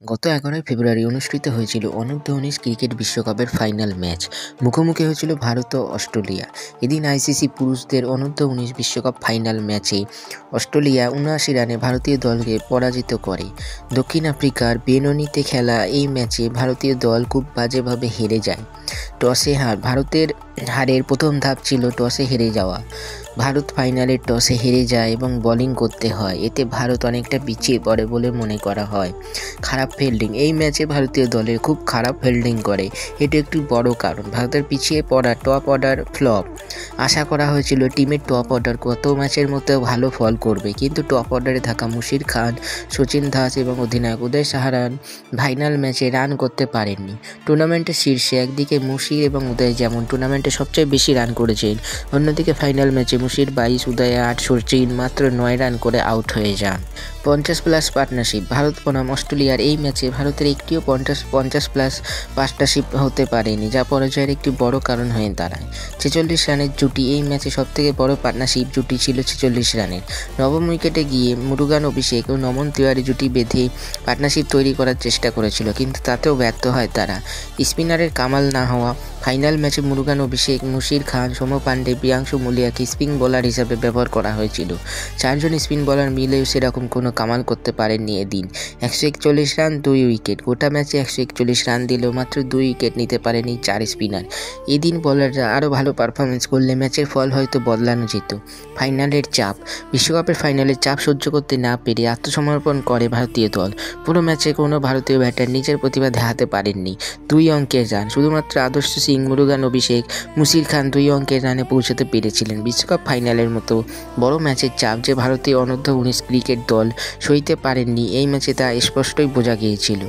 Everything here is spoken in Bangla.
গত ১১ই ফেব্রুয়ারি অনুষ্ঠিত হয়েছিল অনূর্ধ্ব-১৯ ক্রিকেট বিশ্বকাপের ফাইনাল ম্যাচ। মুখোমুখি হয়েছিল ভারত ও অস্ট্রেলিয়া। এদিন আইসিসি পুরুষদের অনূর্ধ্ব-১৯ বিশ্বকাপ ফাইনাল ম্যাচে অস্ট্রেলিয়া ৭৯ রানে ভারতীয় দলকে পরাজিত করে। দক্ষিণ আফ্রিকার বেনোনিতে খেলা এই ম্যাচে ভারতীয় দল খুব বাজেভাবে হেরে যায়। ভারতের হারের প্রথম ধাপ ছিল টসে হেরে যাওয়া। ভারত ফাইনালের টসে হেরে যায় এবং বোলিং করতে হয়। এতে ভারত অনেকটা পিছিয়ে পড়ে বলে মনে করা হয়। খারাপ ফিল্ডিং, এই ম্যাচে ভারতীয় দলের খুব খারাপ ফিল্ডিং করে, এটা একটি বড় কারণ। ভারতের পিছিয়ে পড়া টপ অর্ডার ফ্লপ। আশা করা হয়েছিল টিমের টপ অর্ডার গত ম্যাচের মতো ভালো ফল করবে, কিন্তু টপ অর্ডারে থাকা মুশির খান, সচিন দাস এবং অধিনায়ক উদয় সাহারান ফাইনাল ম্যাচে রান করতে পারেননি। টুর্নামেন্টের শীর্ষে একদিকে মুশির এবং উদয় যেমন টুর্নামেন্টে সবচেয়ে বেশি রান করেছেন, অন্যদিকে ফাইনাল ম্যাচে মুশির 22, উদয় 8, সচিন মাত্র 9 রান করে আউট হয়ে যান। 50+ পার্টনারশিপ, ভারত বনাম অস্ট্রেলিয়ার এই ম্যাচে ভারতের একটিও 50+ পার্টনারশিপ হতে পারেনি, যা পরাজয়ের একটি বড় কারণ হয়ে দাঁড়ায়। 46 রানের জুটি, এই ম্যাচে সবথেকে বড় পার্টনারশিপ জুটি ছিল 46 রানের। নবম উইকেটে গিয়ে মুরুগান অভিষেক ও নমন তিওয়ারি জুটি বেঁধে পার্টনারশিপ তৈরি করার চেষ্টা করেছিল, কিন্তু তাতেও ব্যর্থ হয় তারা। স্পিনারের কামাল না হওয়া, ফাইনাল ম্যাচে মুরুগান অভিষেক, মুশির খান, সৌম পান্ডে, প্রিয়াংশু মলিয়াকে স্পিন বোলার হিসেবে ব্যবহার করা হয়েছিল। 4 জন স্পিন বোলার মিলেও সেরকম কোনো কামাল করতে পারেননি এদিন। 141 রান, 2 উইকেট। গোটা ম্যাচে 141 রান দিলেও মাত্র 2 উইকেট নিতে পারেনি 4 স্পিনার। এদিন বোলাররা আরও ভালো পারফরমেন্স করলে ম্যাচের ফল হয়তো বদলানো যেত। ফাইনালের চাপ, বিশ্বকাপের ফাইনালের চাপ সহ্য করতে না পেরে আত্মসমর্পণ করে ভারতীয় দল। পুরো ম্যাচে কোনো ভারতীয় ব্যাটার নিজের প্রতিভা দেখাতে পারেননি। 2 অঙ্কের রান, শুধুমাত্র আদর্শ সিং, মুরুগান অভিষেক, মুশির খান 2 অঙ্কের রানে পৌঁছাতে পেরেছিলেন। বিশ্বকাপ ফাইনালের মতো বড় ম্যাচের চাপ যে ভারতীয় অনূর্ধ্ব-19 ক্রিকেট দল সইতে পারেননি, এই ম্যাচে তা স্পষ্টই বোঝা গিয়েছিল।